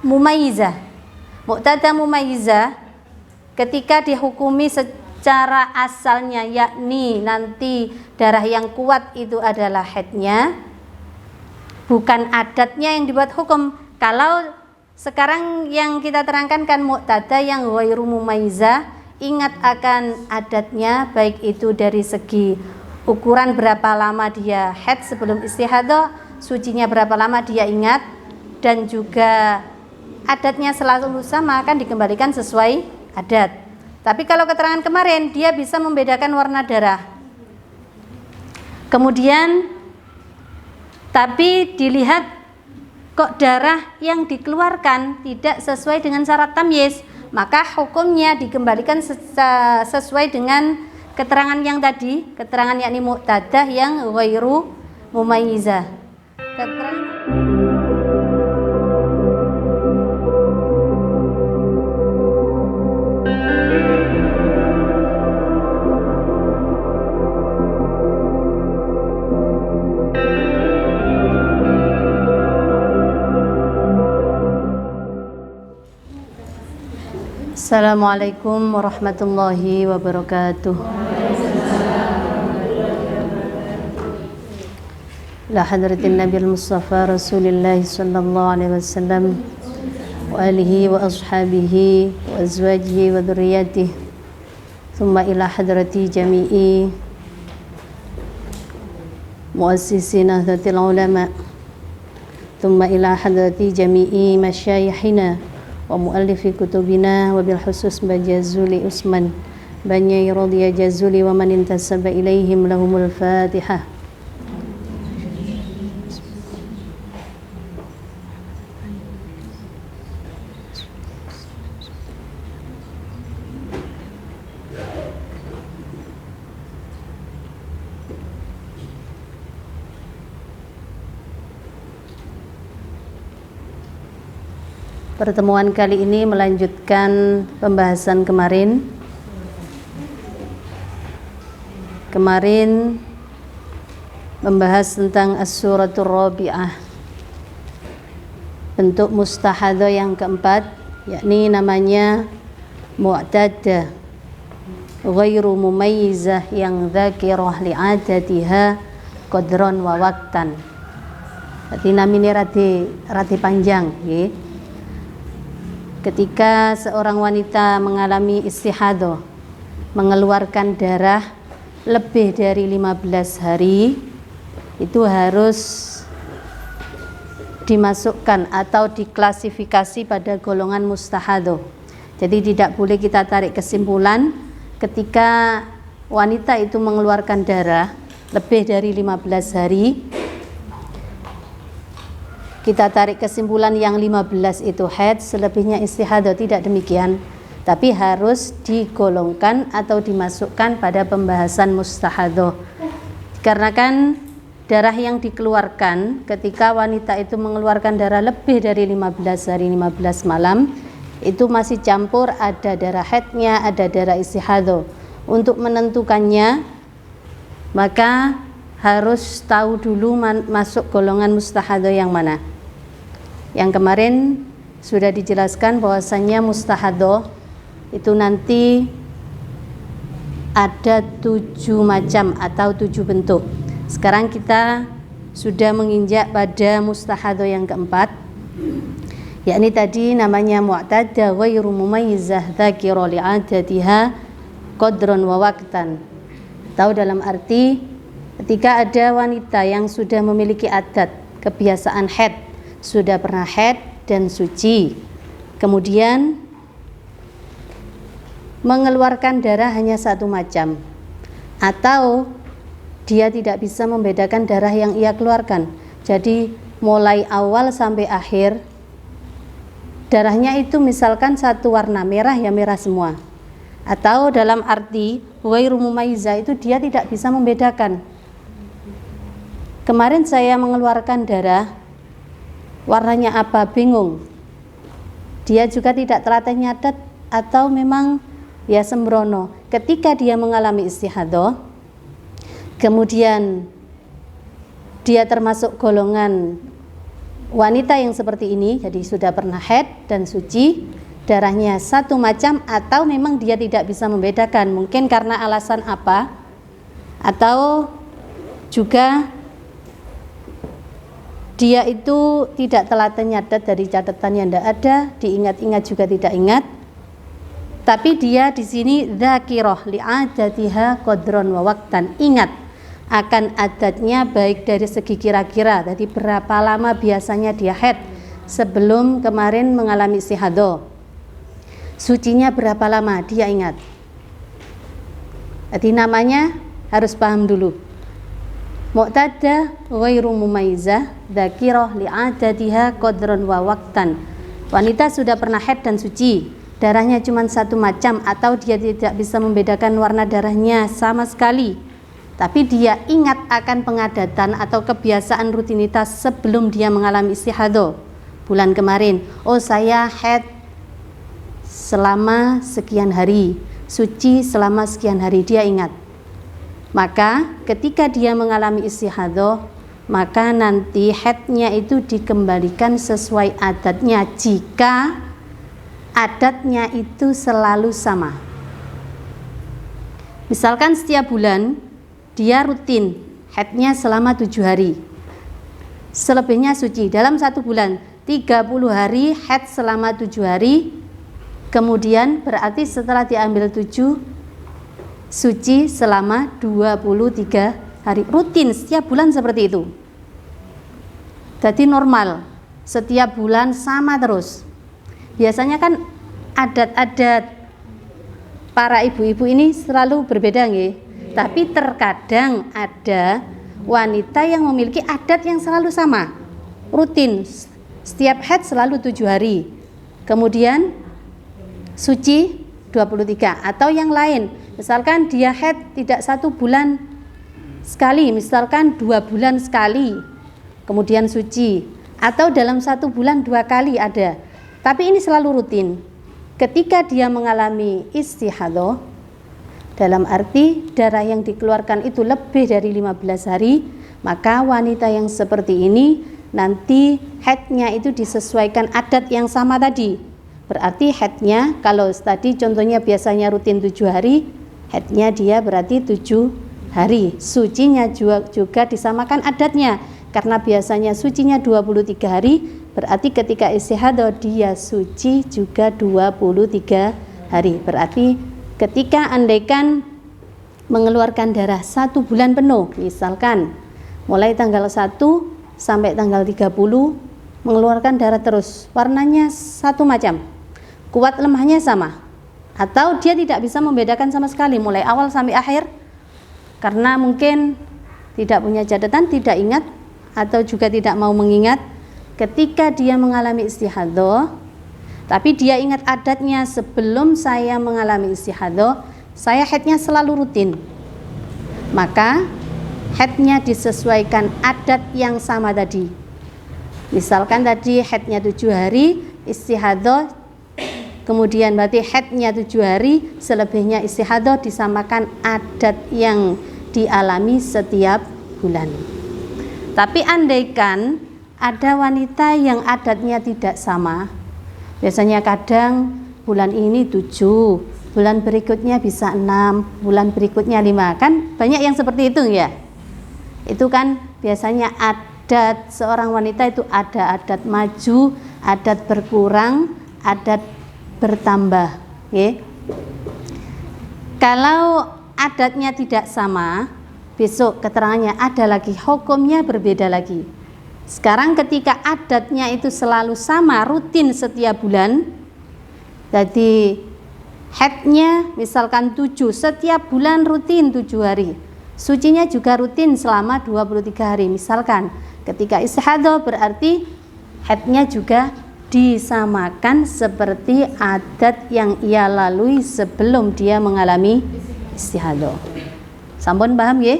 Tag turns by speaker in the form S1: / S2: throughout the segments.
S1: mumayyizah. Mu'tadah mumayyizah ketika dihukumi secara asalnya, yakni nanti darah yang kuat itu adalah haidnya, bukan adatnya yang dibuat hukum. Kalau sekarang yang kita terangkan kan mu'tadah yang ghairu mumayyizah, ingat akan adatnya, baik itu dari segi ukuran berapa lama dia haid sebelum istihadah, sucinya berapa lama dia ingat, dan juga adatnya selalu sama, akan dikembalikan sesuai adat. Tapi kalau keterangan kemarin dia bisa membedakan warna darah. Kemudian tapi dilihat kok darah yang dikeluarkan tidak sesuai dengan syarat tamyiz, maka hukumnya dikembalikan sesuai dengan keterangan yang tadi, keterangan yakni mu'tadah yang ghairu mumayyizah. Assalamualaikum warahmatullahi wabarakatuh. La hadratin Nabil Mustafa Rasulillah sallallahu alaihi wasallam wa alihi wa ashabihi wa azwajihi wa dhurriyyatihi, thumma ila hadrati jami'i muassisi Nahdlatul Ulama, thumma ila hadrati jami'i masyayikhina wa muallifi kutubina wa bil khusus Bajazuli Usman Banyai Radhiya Jazuli wa man intasaba ilaihim lahumul Fatihah. Pertemuan kali ini melanjutkan pembahasan kemarin. Kemarin membahas tentang as-suratul rabi'ah, bentuk mustahadah yang keempat, yakni namanya mu'tadah ghairu mumayyizah yang dzakirah li'adatiha qadran wa waqtan. Berarti namanya rati panjang, nggih. Ketika seorang wanita mengalami istihadah, mengeluarkan darah lebih dari 15 hari, itu harus dimasukkan atau diklasifikasi pada golongan mustahadah. Jadi tidak boleh kita tarik kesimpulan ketika wanita itu mengeluarkan darah lebih dari 15 hari, kita tarik kesimpulan yang 15 itu haid, selebihnya istihadah. Tidak demikian, tapi harus digolongkan atau dimasukkan pada pembahasan mustahadah. Karena kan darah yang dikeluarkan ketika wanita itu mengeluarkan darah lebih dari 15 hari 15 malam, itu masih campur, ada darah haidnya, ada darah istihadah. Untuk menentukannya, maka harus tahu dulu masuk golongan mustahadah yang mana. Yang kemarin sudah dijelaskan bahwasannya mustahadah itu nanti ada 7 macam atau 7 bentuk. Sekarang kita sudah menginjak pada mustahadah yang keempat, yakni tadi namanya mu'tadah ghairu mumayyizah dzakira li'adatiha qadran wa waqtan. Tahu dalam arti ketika ada wanita yang sudah memiliki adat kebiasaan haid, sudah pernah haid dan suci, kemudian mengeluarkan darah hanya 1 macam, atau dia tidak bisa membedakan darah yang ia keluarkan, jadi mulai awal sampai akhir darahnya itu misalkan satu warna merah, ya merah semua, atau dalam arti ghairu mumayyizah itu dia tidak bisa membedakan. Kemarin saya mengeluarkan darah warnanya apa, bingung. Dia juga tidak telaten nyatet atau memang ya sembrono. Ketika dia mengalami istihadah, kemudian dia termasuk golongan wanita yang seperti ini, jadi sudah pernah haid dan suci, darahnya satu macam, atau memang dia tidak bisa membedakan, mungkin karena alasan apa, atau juga dia itu tidak telaten nyatet dari catatan yang tidak ada, diingat-ingat juga tidak ingat, tapi dia di sini dzakirah li'adatiha qadron wa waqtan, ingat akan adatnya baik dari segi kira-kira, jadi berapa lama biasanya dia haid sebelum kemarin mengalami istihadah, sucinya berapa lama dia ingat. Jadi namanya harus paham dulu. Mu'tadah ghairu mumayyizah dzakirah li'adatiha qadron wa waqtan. Wanita sudah pernah haid dan suci, darahnya cuma satu macam atau dia tidak bisa membedakan warna darahnya sama sekali, tapi dia ingat akan pengadatan atau kebiasaan rutinitas sebelum dia mengalami istihadah bulan kemarin. Oh, saya haid selama sekian hari, suci selama sekian hari, dia ingat. Maka ketika dia mengalami istihadah, maka nanti haidnya itu dikembalikan sesuai adatnya jika adatnya itu selalu sama. Misalkan setiap bulan dia rutin haidnya selama 7 hari, selebihnya suci. Dalam satu bulan 30 hari haid selama 7 hari, kemudian berarti setelah diambil 7 suci selama 23 hari, rutin setiap bulan seperti itu. Jadi normal, setiap bulan sama terus. Biasanya kan adat-adat para ibu-ibu ini selalu berbeda nggih. Tapi terkadang ada wanita yang memiliki adat yang selalu sama, rutin, setiap haid selalu 7 hari, kemudian suci 23, atau yang lain, misalkan dia haid tidak 1 bulan sekali, misalkan 2 bulan sekali, kemudian suci, atau dalam 1 bulan 2 kali ada, tapi ini selalu rutin. Ketika dia mengalami istihadah, dalam arti darah yang dikeluarkan itu lebih dari 15 hari, maka wanita yang seperti ini nanti haidnya itu disesuaikan adat yang sama tadi. Berarti haidnya, kalau tadi contohnya biasanya rutin 7 hari, haidnya dia berarti 7 hari. Sucinya juga disamakan adatnya, karena biasanya sucinya 23 hari, berarti ketika istihadah dia suci juga 23 hari. Berarti ketika andaikan mengeluarkan darah 1 bulan penuh, misalkan mulai tanggal 1 sampai tanggal 30 mengeluarkan darah terus, warnanya satu macam, kuat lemahnya sama, atau dia tidak bisa membedakan sama sekali mulai awal sampai akhir karena mungkin tidak punya catatan, tidak ingat, atau juga tidak mau mengingat. Ketika dia mengalami istihadah, tapi dia ingat adatnya, sebelum saya mengalami istihadah saya haidnya selalu rutin, maka haidnya disesuaikan adat yang sama tadi. Misalkan tadi haidnya 7 hari, istihadah kemudian berarti haidnya 7 hari, selebihnya istihadah, disamakan adat yang dialami setiap bulan. Tapi andaikan ada wanita yang adatnya tidak sama, biasanya kadang bulan ini 7, bulan berikutnya bisa 6, bulan berikutnya 5, kan banyak yang seperti itu ya. Itu kan biasanya adat seorang wanita itu ada adat maju, adat berkurang, adat bertambah, okay? Kalau adatnya tidak sama, besok keterangannya ada lagi, hukumnya berbeda lagi. Sekarang ketika adatnya itu selalu sama, rutin setiap bulan, jadi haidnya misalkan 7, setiap bulan rutin 7 hari, sucinya juga rutin selama 23 hari. Misalkan ketika istihadah berarti haidnya juga disamakan seperti adat yang ia lalui sebelum dia mengalami istihadah. Sampun paham ya?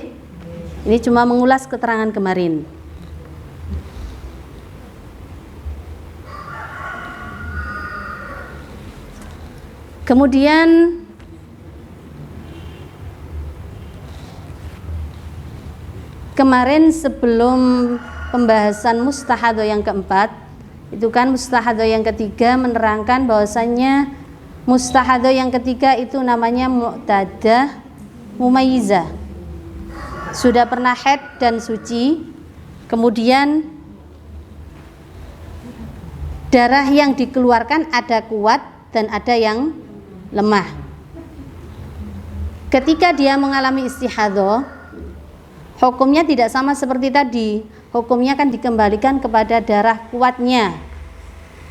S1: Ini cuma mengulas keterangan kemarin. Kemudian kemarin sebelum pembahasan mustahadhah yang keempat, itu kan mustahadhah yang ketiga menerangkan bahwasannya mustahadhah yang ketiga itu namanya mu'tadah mumayyizah. Sudah pernah haid dan suci, kemudian darah yang dikeluarkan ada kuat dan ada yang lemah. Ketika dia mengalami istihadhah, hukumnya tidak sama seperti tadi. Hukumnya kan dikembalikan kepada darah kuatnya.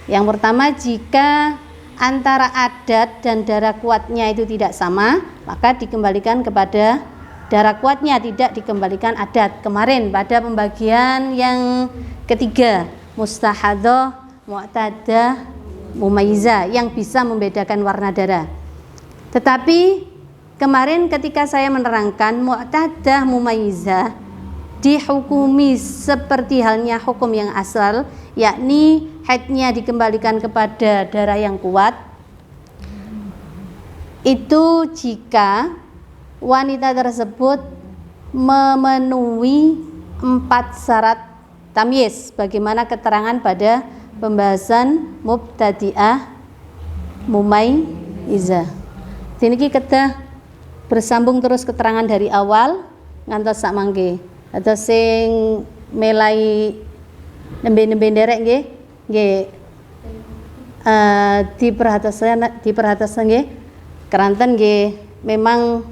S1: Yang pertama, jika antara adat dan darah kuatnya itu tidak sama, maka dikembalikan kepada darah kuatnya, tidak dikembalikan adat. Kemarin pada pembagian yang ketiga, mustahadhah, mu'tadah, mumayyizah, yang bisa membedakan warna darah. Tetapi kemarin ketika saya menerangkan mu'tadah mumayyizah dihukumi seperti halnya hukum yang asal, yakni haidnya dikembalikan kepada darah yang kuat, itu jika wanita tersebut memenuhi 4 syarat tamyiz, bagaimana keterangan pada pembahasan mubtadi'ah mumayyizah. Dini kita bersambung terus keterangan dari awal ngantos sak mangke. Atau sing melai nembe-nembe nderek nggih diperhatosan nggih keranten nggih, memang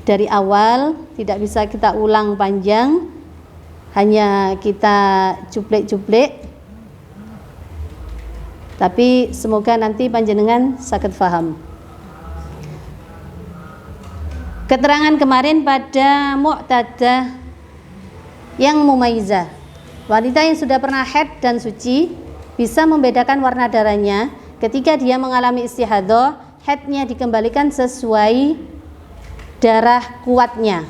S1: dari awal tidak bisa kita ulang panjang, hanya kita cuplek-cuplek, tapi semoga nanti panjenengan saged paham. Keterangan kemarin pada mu'tadah yang mumayyizah, wanita yang sudah pernah haid dan suci bisa membedakan warna darahnya. Ketika dia mengalami istihadhah, haidnya dikembalikan sesuai darah kuatnya.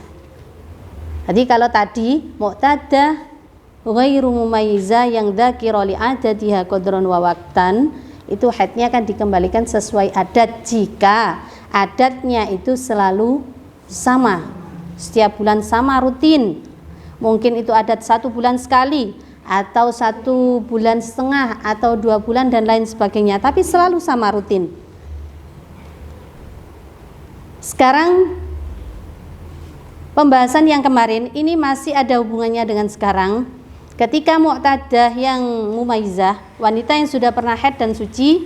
S1: Jadi kalau tadi mu'tadah ghairu mumayyizah yang dzakira li adatiha qadran wa waqtan, itu haidnya akan dikembalikan sesuai adat jika adatnya itu selalu sama, setiap bulan sama, rutin. Mungkin itu adat 1 bulan sekali, atau 1 bulan setengah, atau 2 bulan dan lain sebagainya, tapi selalu sama, rutin. Sekarang pembahasan yang kemarin ini masih ada hubungannya dengan sekarang. Ketika mu'tadah yang mumayyizah, wanita yang sudah pernah haid dan suci,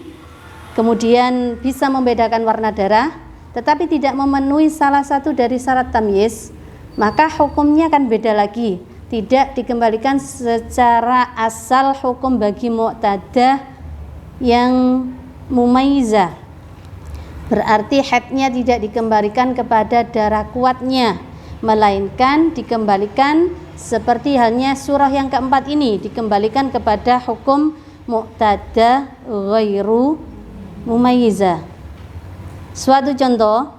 S1: kemudian bisa membedakan warna darah, tetapi tidak memenuhi salah satu dari syarat tamyiz, maka hukumnya akan beda lagi, tidak dikembalikan secara asal hukum bagi mu'tadah yang mumayyizah. Berarti haidnya tidak dikembalikan kepada darah kuatnya, melainkan dikembalikan seperti halnya surah yang keempat ini, dikembalikan kepada hukum mu'tadah ghairu mumayyizah. Suatu contoh,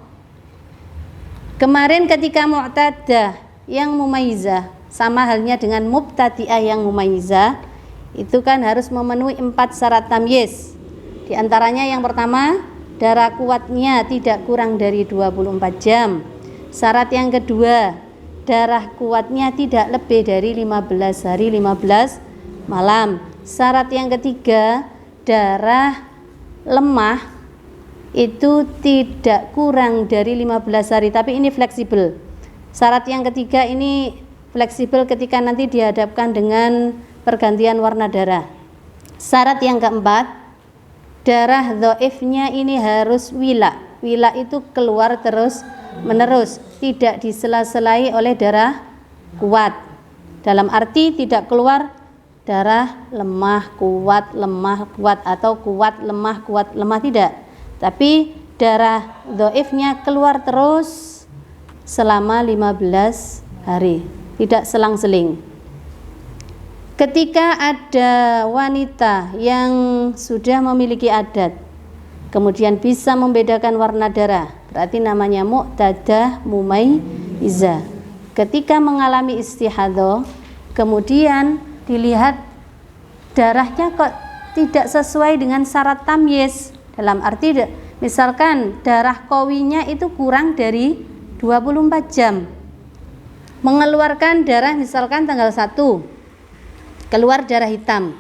S1: kemarin ketika mu'tadah yang mumayyizah sama halnya dengan mubtadi'ah yang mumayyizah, itu kan harus memenuhi 4 syarat tamyiz. Di antaranya yang pertama, darah kuatnya tidak kurang dari 24 jam. Syarat yang kedua, darah kuatnya tidak lebih dari 15 hari 15 malam. Syarat yang ketiga, darah lemah itu tidak kurang dari 15 hari, tapi ini fleksibel. Syarat yang ketiga ini fleksibel ketika nanti dihadapkan dengan pergantian warna darah. Syarat yang keempat, darah dhaifnya ini harus wila. Wila itu keluar terus menerus, tidak disela-selai oleh darah kuat. Dalam arti tidak keluar darah lemah kuat atau kuat lemah, tidak. Tapi darah dhaifnya keluar terus selama 15 hari, tidak selang-seling. Ketika ada wanita yang sudah memiliki adat, kemudian bisa membedakan warna darah, berarti namanya mu'tadah mumayyizah. Ketika mengalami istihadhah, kemudian dilihat darahnya kok tidak sesuai dengan syarat tamyiz. Dalam arti misalkan darah qawinya itu kurang dari 24 jam, mengeluarkan darah misalkan tanggal 1, keluar darah hitam.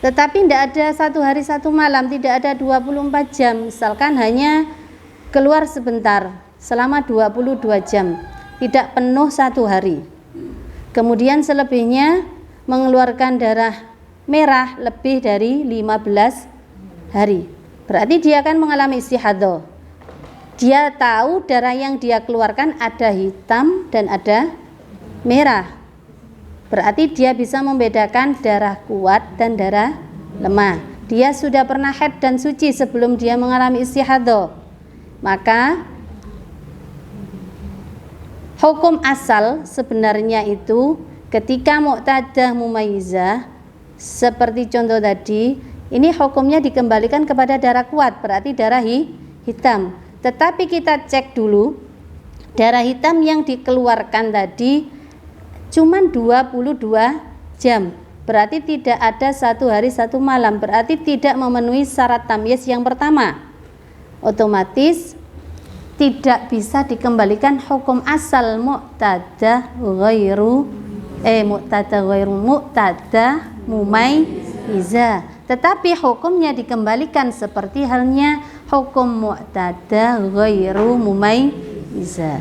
S1: Tetapi tidak ada 1 hari 1 malam, tidak ada 24 jam, misalkan hanya keluar sebentar selama 22 jam, tidak penuh 1 hari. Kemudian selebihnya mengeluarkan darah merah lebih dari 15 hari. Berarti dia akan mengalami istihadah. Dia tahu darah yang dia keluarkan ada hitam dan ada merah. Berarti dia bisa membedakan darah kuat dan darah lemah. Dia sudah pernah haid dan suci sebelum dia mengalami istihadah. Maka hukum asal sebenarnya itu ketika mu'tadah mumayyizah seperti contoh tadi, ini hukumnya dikembalikan kepada darah kuat, berarti darah hitam. Tetapi kita cek dulu darah hitam yang dikeluarkan tadi cuman 22 jam, berarti tidak ada 1 hari 1 malam, berarti tidak memenuhi syarat tamyiz yang pertama. Otomatis tidak bisa dikembalikan hukum asal mu'tadah ghairu mumayyizah, tetapi hukumnya dikembalikan seperti halnya hukum mu'tadah ghairu mumayyizah.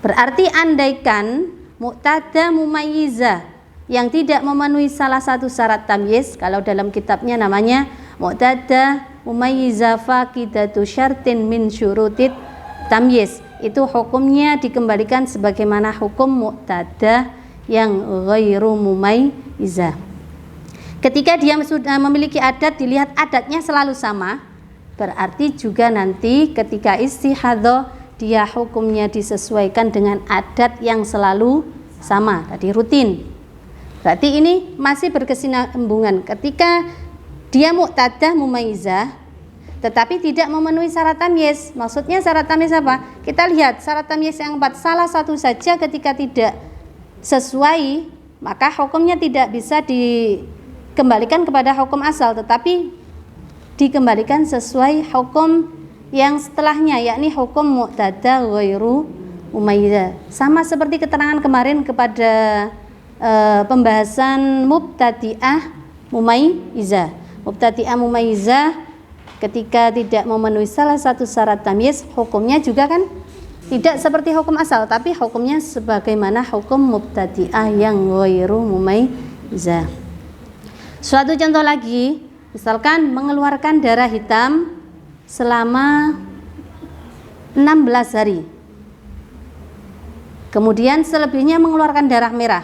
S1: Berarti andaikan mu'tadah mumayyizah yang tidak memenuhi salah satu syarat tamyiz, kalau dalam kitabnya namanya mu'tadah mumayyizah faqidatu syartin min syurutit tamyiz, itu hukumnya dikembalikan sebagaimana hukum mu'tadah yang ghairu mumayyizah. Ketika dia sudah memiliki adat, dilihat adatnya selalu sama, berarti juga nanti ketika istihadah dia hukumnya disesuaikan dengan adat yang selalu sama, tadi rutin. Berarti ini masih berkesinambungan. Ketika dia mu'tadah mumayyizah tetapi tidak memenuhi syarat tamyiz. Maksudnya syarat tamyiz apa? Kita lihat syarat tamyiz yang 4, salah satu saja ketika tidak sesuai, maka hukumnya tidak bisa dikembalikan kepada hukum asal, tetapi dikembalikan sesuai hukum yang setelahnya, yakni hukum mu'tadah ghairu mumayyizah. Sama seperti keterangan kemarin kepada pembahasan mubtadi'ah mumayyizah. Mubtadi'ah mumayyizah ketika tidak memenuhi salah satu syarat tamyiz, hukumnya juga kan tidak seperti hukum asal, tapi hukumnya sebagaimana hukum mubtadi'ah yang ghairu mumayyizah. Suatu contoh lagi, misalkan mengeluarkan darah hitam selama 16 hari. Kemudian selebihnya mengeluarkan darah merah.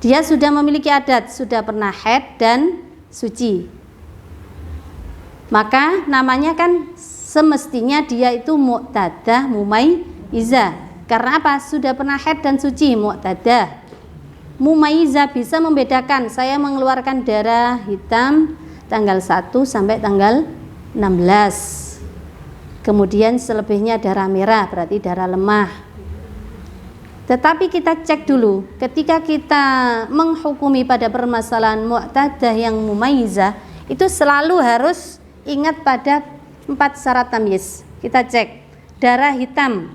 S1: Dia sudah memiliki adat, sudah pernah haid dan suci. Maka namanya kan semestinya dia itu mu'tadah mumayyizah. Karena apa? Sudah pernah haid dan suci, mu'tadah. Mumayyizah bisa membedakan, saya mengeluarkan darah hitam tanggal 1 sampai tanggal 16. Kemudian selebihnya darah merah, berarti darah lemah. Tetapi kita cek dulu, ketika kita menghukumi pada permasalahan mu'tadah yang mumayyizah, itu selalu harus ingat pada 4 syarat tamyiz. Kita cek darah hitam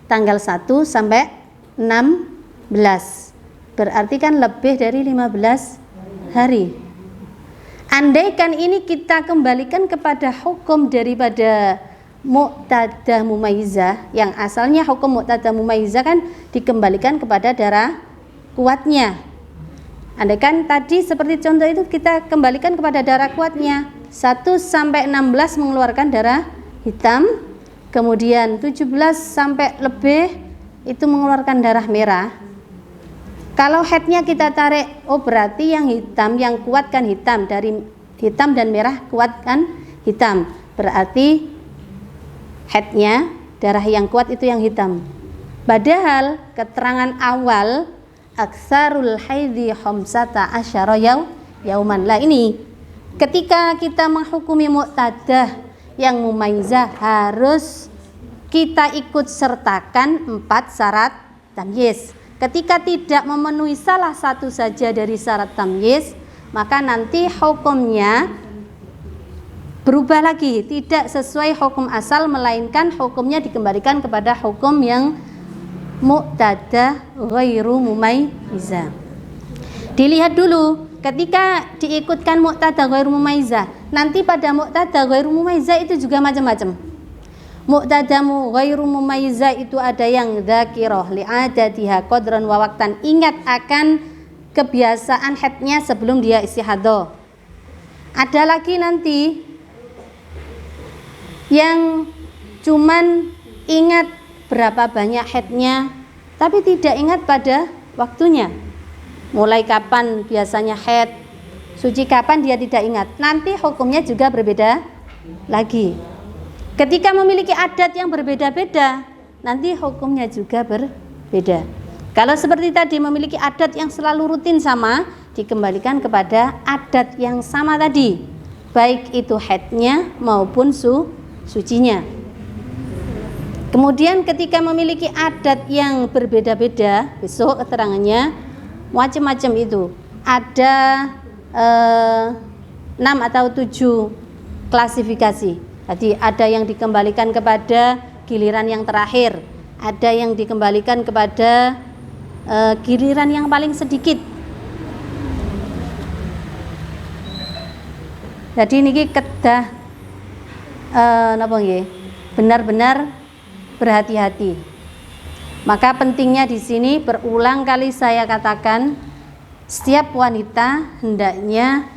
S1: tanggal 1 sampai 16, berarti kan lebih dari 15 hari. Andaikan ini kita kembalikan kepada hukum daripada mu'tadah mumayyizah, yang asalnya hukum mu'tadah mumayyizah kan dikembalikan kepada darah kuatnya. Andaikan tadi seperti contoh itu kita kembalikan kepada darah kuatnya, 1 sampai 16 mengeluarkan darah hitam, kemudian 17 sampai lebih itu mengeluarkan darah merah. Kalau headnya kita tarik, oh berarti yang hitam, yang kuat kan hitam, dari hitam dan merah kuat kan hitam, berarti headnya, darah yang kuat itu yang hitam. Padahal keterangan awal aksarul haidhi khamsata asyara yauman. Lah ini ketika kita menghukumi mu'tadah yang mumayyizah harus kita ikut sertakan 4 syarat tamyiz. Ketika tidak memenuhi salah satu saja dari syarat tamyiz, maka nanti hukumnya berubah lagi, tidak sesuai hukum asal, melainkan hukumnya dikembalikan kepada hukum yang mu'tada ghairu mumayyiza. Dilihat dulu ketika diikutkan mu'tada ghairu mumayyiza, nanti pada mu'tada ghairu mumayyiza itu juga macam-macam. Mu'tadamu ghairu mumayyiza itu ada yang dzakirah li'adatiha qadran wa waqtan, ingat akan kebiasaan haidnya sebelum dia istihadah. Ada lagi nanti yang cuman ingat berapa banyak haidnya tapi tidak ingat pada waktunya. Mulai kapan biasanya haid, suci kapan dia tidak ingat. Nanti hukumnya juga berbeda lagi. Ketika memiliki adat yang berbeda-beda, nanti hukumnya juga berbeda. Kalau seperti tadi memiliki adat yang selalu rutin sama, dikembalikan kepada adat yang sama tadi, baik itu haidnya maupun sucinya. Kemudian ketika memiliki adat yang berbeda-beda, besok keterangannya macam-macam itu. Ada 6 atau 7 klasifikasi. Jadi ada yang dikembalikan kepada giliran yang terakhir, ada yang dikembalikan kepada giliran yang paling sedikit. Jadi niki kedah napa nggih? Benar-benar berhati-hati. Maka pentingnya di sini berulang kali saya katakan, setiap wanita hendaknya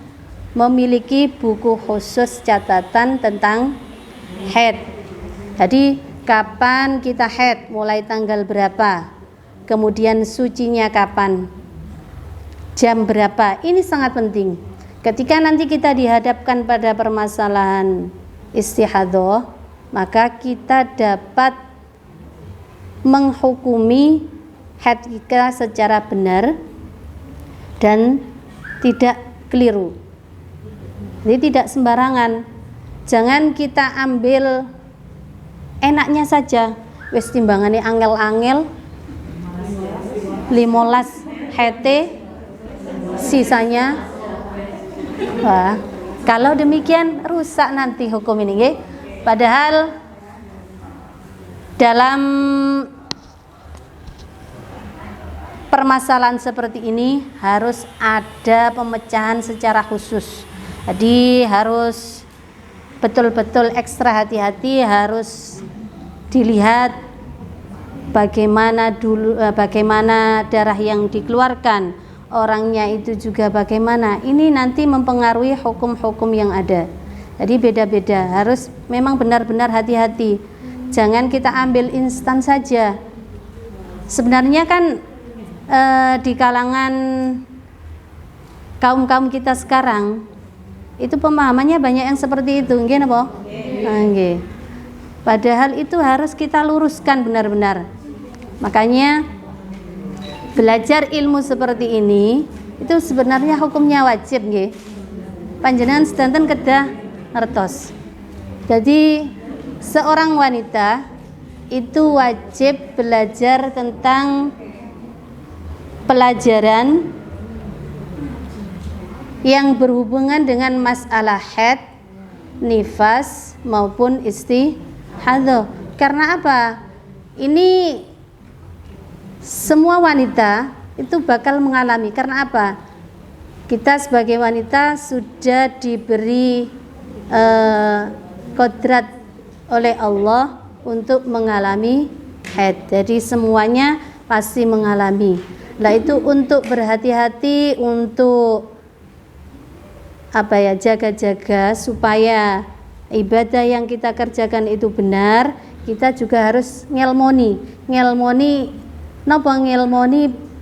S1: memiliki buku khusus catatan tentang haid. Jadi kapan kita haid, mulai tanggal berapa, kemudian sucinya kapan, jam berapa, ini sangat penting. Ketika nanti kita dihadapkan pada permasalahan istihadah, maka kita dapat menghukumi haid kita secara benar dan tidak keliru. Jadi tidak sembarangan. Jangan kita ambil enaknya saja. Wis timbangane angel-angel 15 HT sisanya. Wah, kalau demikian rusak nanti hukum ini nggih. Padahal dalam permasalahan seperti ini harus ada pemecahan secara khusus. Jadi harus betul-betul ekstra hati-hati, harus dilihat bagaimana darah yang dikeluarkan, orangnya itu juga bagaimana. Ini nanti mempengaruhi hukum-hukum yang ada. Jadi beda-beda, harus memang benar-benar hati-hati. Jangan kita ambil instan saja. Sebenarnya kan di kalangan kaum-kaum kita sekarang itu pemahamannya banyak yang seperti itu, nggih napa? Nggih. Padahal itu harus kita luruskan benar-benar. Makanya belajar ilmu seperti ini itu sebenarnya hukumnya wajib nggih. Panjenengan sedanten kedah ngertos. Jadi seorang wanita itu wajib belajar tentang pelajaran yang berhubungan dengan masalah haid, nifas maupun istihadah. Karena apa? Ini semua wanita itu bakal mengalami. Karena apa? Kita sebagai wanita sudah diberi kodrat oleh Allah untuk mengalami haid. Jadi semuanya pasti mengalami. Nah itu untuk berhati-hati, untuk jaga-jaga supaya ibadah yang kita kerjakan itu benar. Kita juga harus ngelmoni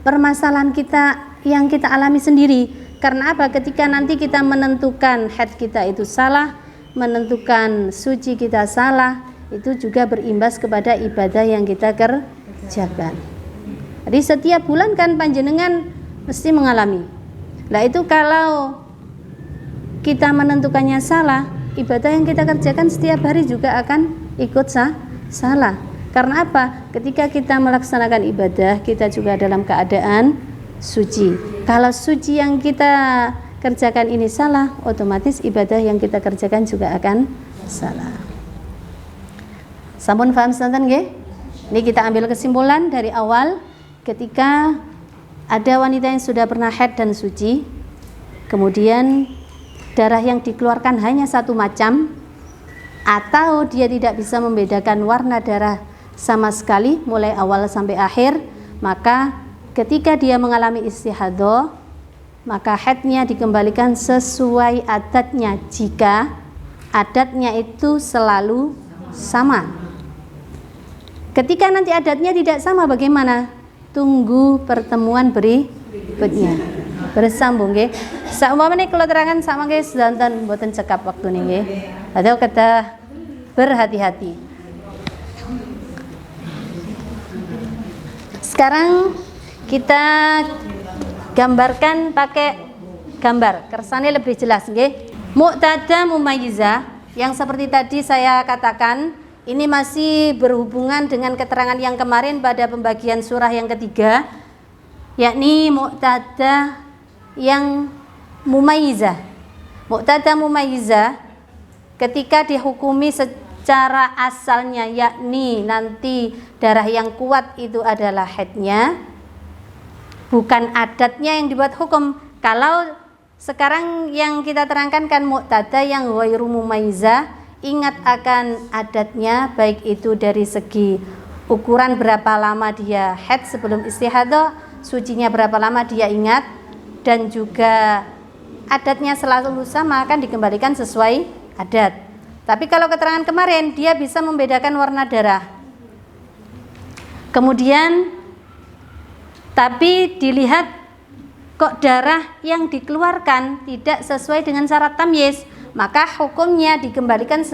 S1: permasalahan kita yang kita alami sendiri. Karena apa? Ketika nanti kita menentukan haid kita itu salah, menentukan suci kita salah, itu juga berimbas kepada ibadah yang kita kerjakan. Jadi setiap bulan kan panjenengan mesti mengalami. Nah itu kalau kita menentukannya salah, ibadah yang kita kerjakan setiap hari juga akan ikut salah. Karena apa? Ketika kita melaksanakan ibadah, kita juga dalam keadaan suci. Kalau suci yang kita kerjakan ini salah, otomatis ibadah yang kita kerjakan juga akan salah. Sampun paham sedanten nggih? Ini kita ambil kesimpulan dari awal, ketika ada wanita yang sudah pernah haid dan suci, kemudian darah yang dikeluarkan hanya satu macam, atau dia tidak bisa membedakan warna darah sama sekali mulai awal sampai akhir, maka ketika dia mengalami istihadah, maka haidnya dikembalikan sesuai adatnya jika adatnya itu selalu sama. Ketika nanti adatnya tidak sama, bagaimana? Tunggu pertemuan berikutnya. Bersambung nggih. Saumpamane kula terangan sak mangke sedanten mboten cekap waktu nggih. Atau kata berhati-hati. Sekarang kita gambarkan pakai gambar. Kersane lebih jelas nggih. Muqtada mumayyizah yang seperti tadi saya katakan, ini masih berhubungan dengan keterangan yang kemarin pada pembagian surah yang ketiga, yakni muqtada yang mumayyizah. Muqtada mumayyizah ketika dihukumi secara asalnya, yakni nanti darah yang kuat itu adalah haidnya, bukan adatnya yang dibuat hukum. Kalau sekarang yang kita terangkan kan muqtada yang ghairu mumayyizah, ingat akan adatnya, baik itu dari segi ukuran berapa lama dia haid sebelum istihadah, sucinya berapa lama dia ingat, dan juga adatnya selalu sama, akan dikembalikan sesuai adat. Tapi kalau keterangan kemarin, dia bisa membedakan warna darah. Kemudian tapi dilihat kok darah yang dikeluarkan tidak sesuai dengan syarat tamyiz, maka hukumnya dikembalikan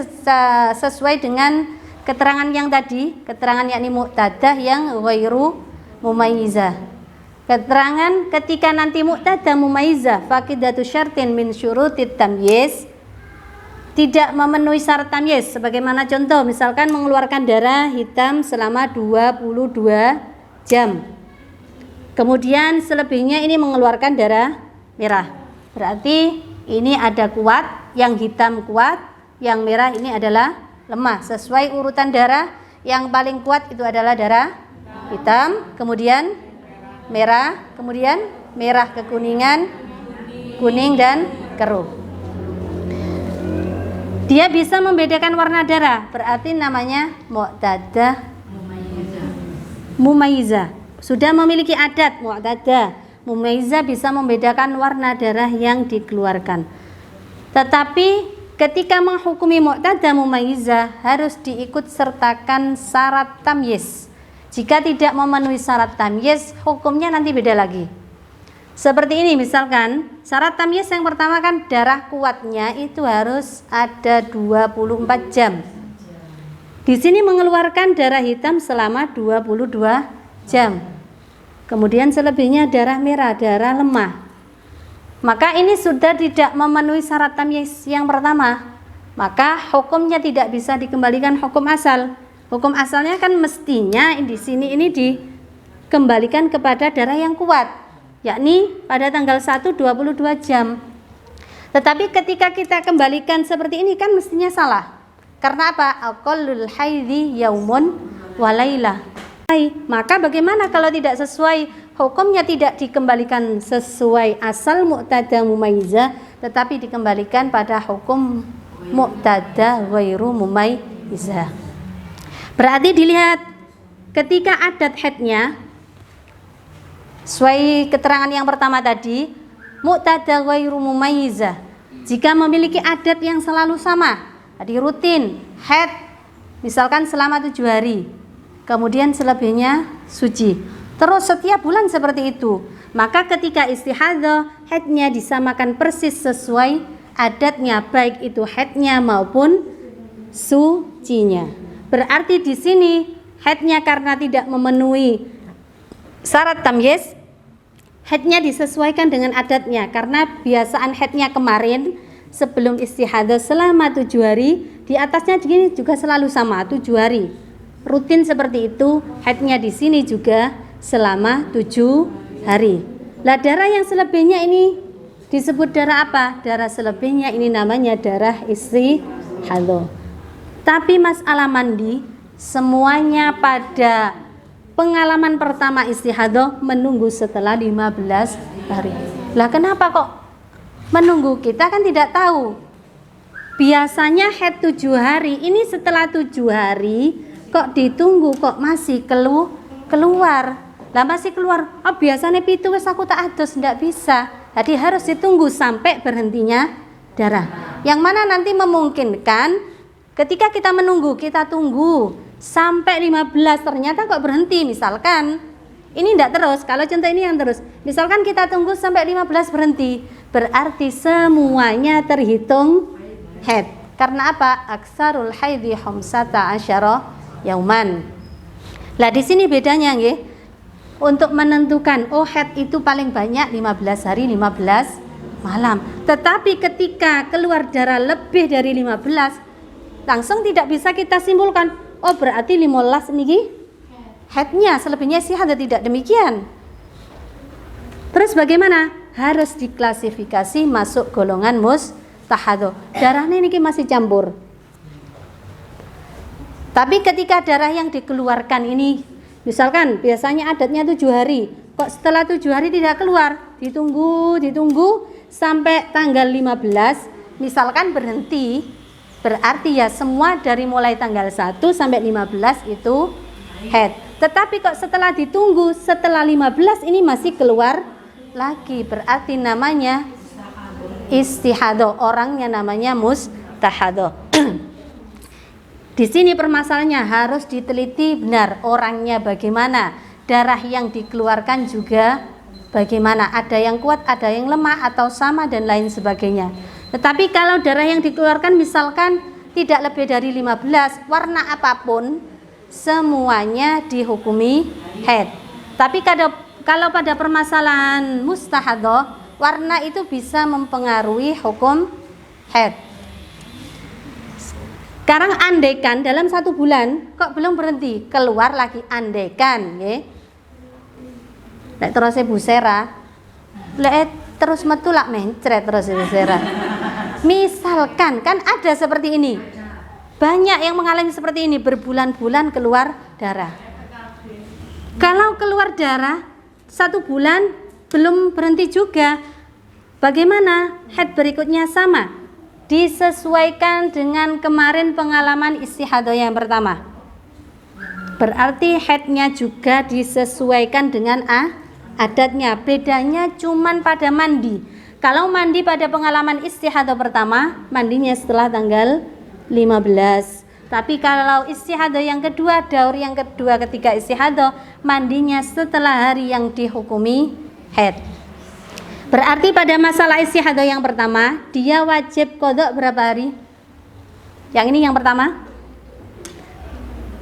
S1: sesuai dengan keterangan yang tadi, keterangan yakni muqtadah yang ghairu mumayyizah. Keterangan ketika nanti muqtadah mumayyizah faqidatu syartin min syurutit tamyiz, tidak memenuhi syarat tamyiz, sebagaimana contoh misalkan mengeluarkan darah hitam selama 22 jam. Kemudian selebihnya ini mengeluarkan darah merah. Berarti ini ada kuat, yang hitam kuat, yang merah ini adalah lemah. Sesuai urutan darah, yang paling kuat itu adalah darah hitam, kemudian merah, kemudian merah kekuningan, kuning dan keruh. Dia bisa membedakan warna darah, berarti namanya muqtada mumayyizah. Sudah memiliki adat muqtada mumayyizah, bisa membedakan warna darah yang dikeluarkan. Tetapi ketika menghukumi muqtada mumayyizah harus diikut sertakan syarat tamyiz. Jika tidak memenuhi syarat tamyiz, hukumnya nanti beda lagi. Seperti ini misalkan, syarat tamyiz yang pertama kan darah kuatnya itu harus ada 24 jam. Di sini mengeluarkan darah hitam selama 22 jam. Kemudian selebihnya darah merah, darah lemah. Maka ini sudah tidak memenuhi syarat tamyiz yang pertama. Maka hukumnya tidak bisa dikembalikan hukum asal. Hukum asalnya kan mestinya di sini ini dikembalikan kepada darah yang kuat, yakni pada tanggal 1 22 jam. Tetapi ketika kita kembalikan seperti ini kan mestinya salah. Karena apa? Aqallul haidhi yaumun walailah. Maka bagaimana kalau tidak sesuai, hukumnya tidak dikembalikan sesuai asal muqtada mumayyizah, tetapi dikembalikan pada hukum muqtada ghairu mumayyizah. Berarti dilihat ketika adat haidnya sesuai keterangan yang pertama tadi, muqtada ghairu mumayyizah, jika memiliki adat yang selalu sama, tadi rutin haid misalkan selama 7 hari, kemudian selebihnya suci, terus setiap bulan seperti itu, maka ketika istihadah haidnya disamakan persis sesuai adatnya, baik itu haidnya maupun sucinya. Berarti di sini haidnya karena tidak memenuhi syarat tamyiz, haidnya disesuaikan dengan adatnya, karena biasaan haidnya kemarin sebelum istihadah selama 7 hari, di atasnya gini juga selalu sama 7 hari. Rutin seperti itu, haidnya di sini juga selama 7 hari. Lah darah yang selebihnya ini disebut darah apa? Darah selebihnya ini namanya darah istihadah. Tapi masalah mandi, semuanya pada pengalaman pertama istihadah menunggu setelah 15 hari. Lah kenapa kok menunggu? Kita kan tidak tahu. Biasanya haid 7 hari, ini setelah 7 hari kok ditunggu kok masih keluar. Lah masih keluar. Oh, biasanya pitu wis aku tak adus, enggak bisa. Jadi harus ditunggu sampai berhentinya darah. Yang mana nanti memungkinkan ketika kita menunggu, kita tunggu sampai 15 ternyata kok berhenti misalkan. Ini enggak terus, kalau contoh ini yang terus. Misalkan kita tunggu sampai 15 berhenti, berarti semuanya terhitung haid. Karena apa? Aksarul haidhi khamsata asyara yauman. Lah di sini bedanya nggih. Untuk menentukan haid itu paling banyak 15 hari 15 malam. Tetapi ketika keluar darah lebih dari 15, langsung tidak bisa kita simpulkan, oh berarti 15 niki haidnya, selebihnya istihadah. Tidak demikian. Terus bagaimana? Harus diklasifikasi masuk golongan mustahadah. Darahnya niki masih campur. Tapi ketika darah yang dikeluarkan ini, misalkan biasanya adatnya 7 hari, kok setelah 7 hari tidak keluar, ditunggu sampai tanggal 15, misalkan berhenti, berarti ya semua dari mulai tanggal 1 sampai 15 itu haid. Tetapi kok setelah ditunggu, setelah 15 ini masih keluar lagi, berarti namanya istihadah, orangnya namanya mustahadah. Di sini permasalahannya harus diteliti benar orangnya bagaimana, darah yang dikeluarkan juga bagaimana, ada yang kuat, ada yang lemah atau sama dan lain sebagainya. Tetapi kalau darah yang dikeluarkan misalkan tidak lebih dari 15, warna apapun semuanya dihukumi haid. Tapi kalau pada permasalahan mustahadah, warna itu bisa mempengaruhi hukum haid. Sekarang andaikan dalam 1 bulan kok belum berhenti, keluar lagi, andaikan nggih. Lek terus busera, lek terus metu lak mencret terus busera. Misalkan kan ada seperti ini. Banyak yang mengalami seperti ini, berbulan-bulan keluar darah. Kalau keluar darah 1 bulan belum berhenti juga, bagaimana? Haid berikutnya sama. Disesuaikan dengan kemarin pengalaman istihadah yang pertama. Berarti haidnya juga disesuaikan dengan adatnya. Bedanya cuman pada mandi. Kalau mandi pada pengalaman istihadah pertama, mandinya setelah tanggal 15. Tapi kalau istihadah yang kedua, daur yang kedua ketika istihadah, mandinya setelah hari yang dihukumi haid. Berarti pada masalah istihadah yang pertama, dia wajib qadha berapa hari? Yang ini yang pertama.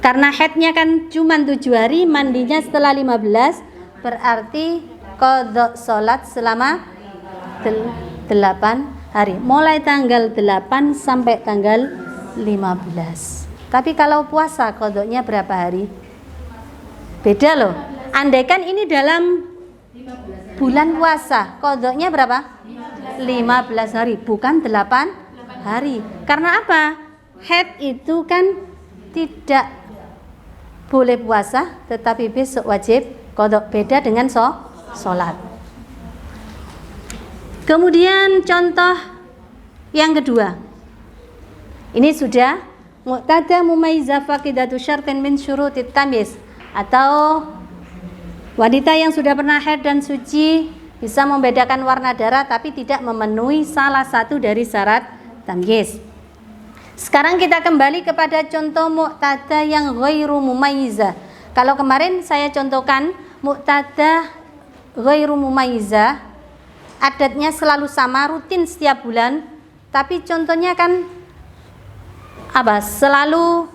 S1: Karena haidnya kan cuma 7 hari, mandinya setelah 15, berarti qadha salat selama 8 hari. Mulai tanggal 8 sampai tanggal 15. Tapi kalau puasa qadhanya berapa hari? Beda loh. Andaikan ini dalam bulan puasa, qadhanya berapa? 15 hari, bukan 8 hari. Karena apa? Haid itu kan tidak boleh puasa, tetapi besok wajib qadha. Beda dengan sholat. Kemudian contoh yang kedua. Ini sudah mu'tada mumayyiza faqidatu syartin min syurutit tamyiz, atau wanita yang sudah pernah haid dan suci bisa membedakan warna darah tapi tidak memenuhi salah satu dari syarat tamyiz. Sekarang kita kembali kepada contoh mu'tada yang ghairu mumayyiza. Kalau kemarin saya contohkan mu'tada ghairu mumayyiza, adatnya selalu sama, rutin setiap bulan, tapi contohnya kan apa? Selalu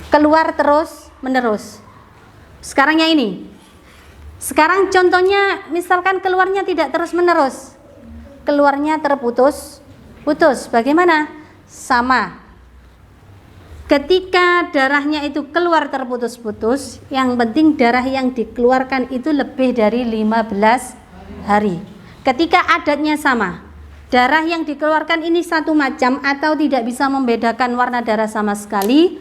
S1: keluar terus menerus. Sekarang yang ini. Sekarang contohnya misalkan keluarnya tidak terus menerus. Keluarnya terputus. Bagaimana? Sama. Ketika darahnya itu keluar terputus-putus, yang penting darah yang dikeluarkan itu lebih dari 15 hari. Ketika adatnya sama. darah yang dikeluarkan ini satu macam atau tidak bisa membedakan warna darah sama sekali,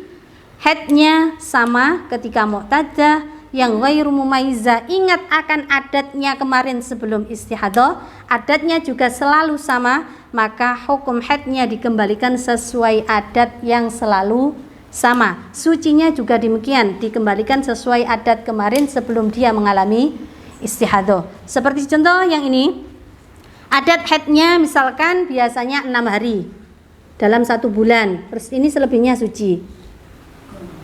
S1: haidnya sama ketika mu'tadah, yang ghairu mumayyiza ingat akan adatnya kemarin sebelum istihadah, adatnya juga selalu sama, maka hukum haidnya dikembalikan sesuai adat yang selalu sama. Sucinya juga demikian, dikembalikan sesuai adat kemarin sebelum dia mengalami istihadah. Seperti contoh yang ini, adat haidnya misalkan biasanya 6 hari dalam 1 bulan, terus ini selebihnya suci.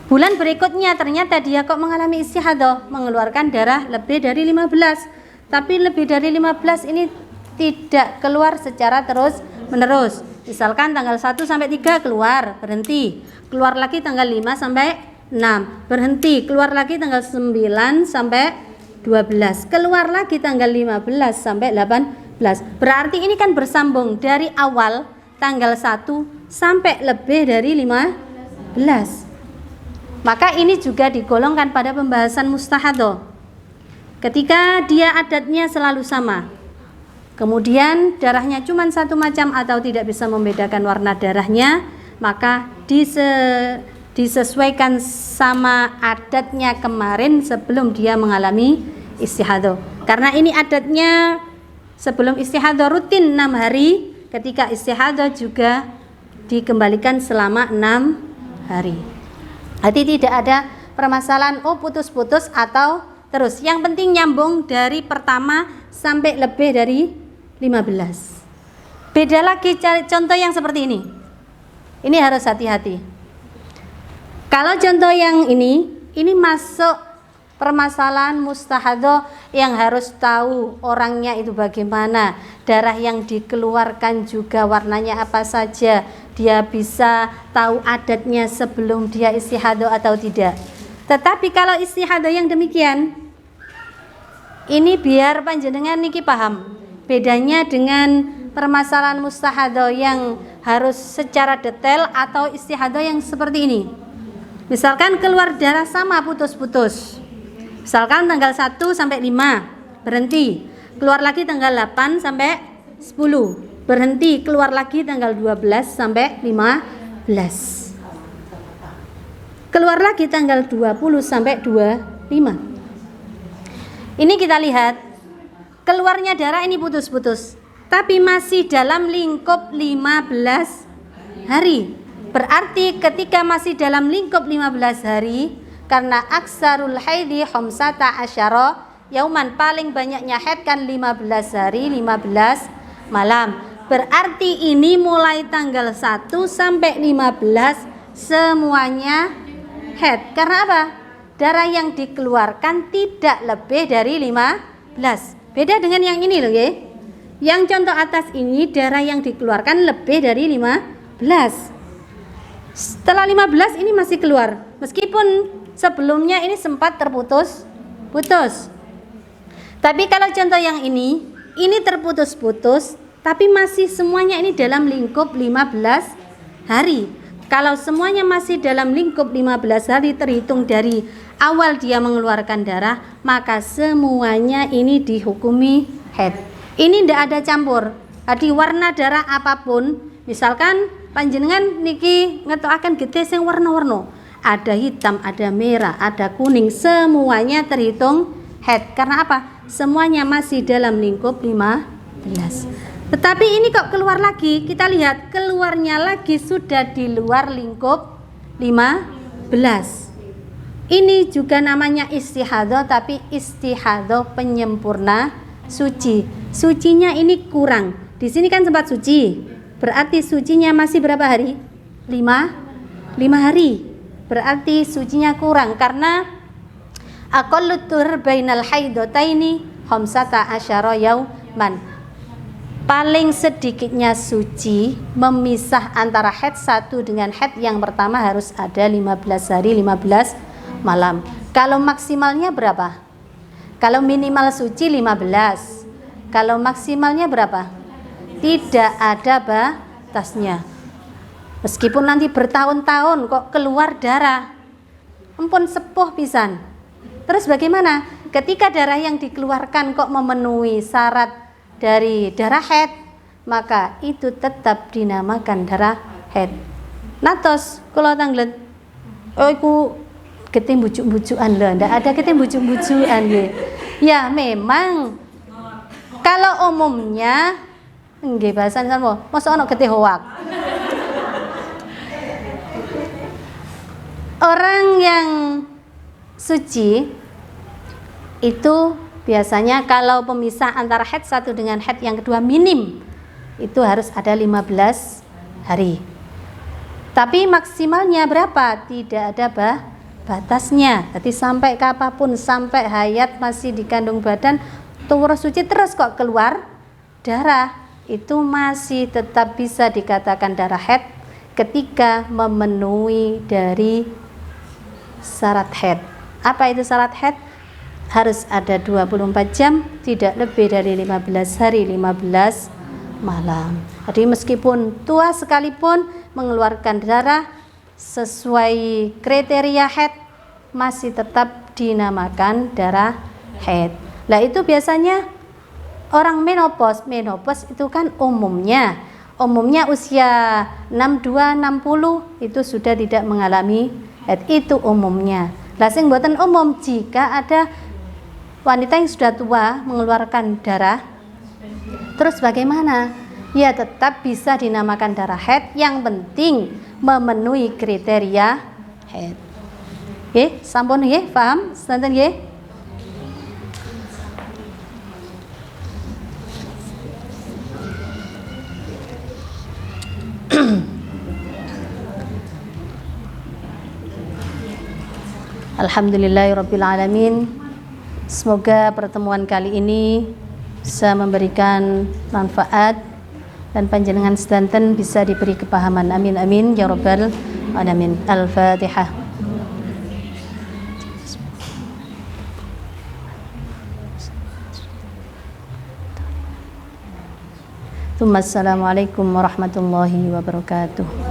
S1: Bulan berikutnya ternyata dia kok mengalami istihadah, mengeluarkan darah lebih dari 15. Tapi lebih dari 15 ini tidak keluar secara terus menerus. Misalkan tanggal 1 sampai 3 keluar, berhenti. Keluar lagi tanggal 5 sampai 6, berhenti. Keluar lagi tanggal 9 sampai 12. Keluar lagi tanggal 15 sampai 18. Berarti ini kan bersambung dari awal tanggal 1 sampai lebih dari 15. Maka ini juga digolongkan pada pembahasan mustahadah. Ketika dia adatnya selalu sama, kemudian darahnya cuma satu macam atau tidak bisa membedakan warna darahnya, maka disesuaikan sama adatnya kemarin sebelum dia mengalami istihadah. Karena ini adatnya sebelum istihadah rutin 6 hari, ketika istihadah juga dikembalikan selama 6 hari. Jadi tidak ada permasalahan putus-putus atau terus. Yang penting nyambung dari pertama sampai lebih dari 15. Beda lagi contoh yang seperti ini. Ini harus hati-hati. Kalau contoh yang ini masuk permasalahan mustahadah yang harus tahu orangnya itu bagaimana, darah yang dikeluarkan juga warnanya apa saja, dia bisa tahu adatnya sebelum dia istihadah atau tidak. Tetapi kalau istihadah yang demikian, ini biar panjenengan niki paham bedanya dengan permasalahan mustahadah yang harus secara detail atau istihadah yang seperti ini. Misalkan keluar darah sama putus-putus, misalkan tanggal 1 sampai 5 berhenti, keluar lagi tanggal 8 sampai 10 berhenti, keluar lagi tanggal 12 sampai 15, keluar lagi tanggal 20 sampai 25. Ini kita lihat keluarnya darah ini putus-putus, tapi masih dalam lingkup 15 hari. Berarti ketika masih dalam lingkup 15 hari, karena aksarul haidhi khamsata asyara yauman, paling banyaknya haid kan 15 hari 15 malam. Berarti ini mulai tanggal 1 sampai 15 semuanya haid. Karena apa? Darah yang dikeluarkan tidak lebih dari 15. Beda dengan yang ini loh ya. Yang contoh atas ini darah yang dikeluarkan lebih dari 15. Setelah 15 ini masih keluar, meskipun sebelumnya ini sempat terputus. Tapi kalau contoh yang ini terputus-putus, tapi masih semuanya ini dalam lingkup 15 hari. Kalau semuanya masih dalam lingkup 15 hari terhitung dari awal dia mengeluarkan darah, maka semuanya ini dihukumi haid. Ini tidak ada campur. Jadi warna darah apapun, misalkan panjenengan niki ngetokaken getih sing warna-warna, ada hitam, ada merah, ada kuning, semuanya terhitung haid. Karena apa? Semuanya masih dalam lingkup 15. Tetapi ini kok keluar lagi, kita lihat keluarnya lagi sudah di luar lingkup 15. Ini juga namanya istihadah, tapi istihadah penyempurna suci. Sucinya ini kurang. Di sini kan sempat suci. Berarti sucinya masih berapa hari? 5 hari. Berarti sucinya kurang karena aqallut tur bainal haidataini khamsata asyara yauman. Paling sedikitnya suci memisah antara haid satu dengan haid yang pertama harus ada 15 hari 15 malam. Kalau maksimalnya berapa? Kalau minimal suci 15. Kalau maksimalnya berapa? Tidak ada batasnya. Meskipun nanti bertahun-tahun kok keluar darah, ampun sepuh pisan. Terus bagaimana? Ketika darah yang dikeluarkan kok memenuhi syarat dari darah haid, maka itu tetap dinamakan darah haid. Natos kula tanglet iku getih bujuk-bujukan lho, ndak ada getih bujuk-bujukan nggih. Ya memang kalau umumnya nggih bahasan sama, masa ana getih hoak. Orang yang suci itu biasanya kalau pemisah antara haid satu dengan haid yang kedua minim itu harus ada 15 hari. Tapi maksimalnya berapa? Tidak ada batasnya. Jadi sampai kapanpun, sampai hayat masih dikandung badan, turun suci terus kok keluar darah, itu masih tetap bisa dikatakan darah haid ketika memenuhi dari syarat haid. Apa itu syarat haid? Harus ada 24 jam, tidak lebih dari 15 hari 15 malam. Jadi meskipun tua sekalipun mengeluarkan darah sesuai kriteria haid masih tetap dinamakan darah haid. Lah itu biasanya orang menopause itu kan umumnya usia 62 60 itu sudah tidak mengalami haid, itu umumnya. Lah sing mboten umum, jika ada wanita yang sudah tua mengeluarkan darah, terus bagaimana? Ya tetap bisa dinamakan darah haid, yang penting memenuhi kriteria haid. Nggih, sampun nggih, paham? Sedanten nggih? Alhamdulillahirabbil alamin. Semoga pertemuan kali ini bisa memberikan manfaat dan panjenengan sedanten bisa diberi kepahaman. Amin amin ya rabbal alamin. Al-Fatihah. Assalamualaikum warahmatullahi wabarakatuh.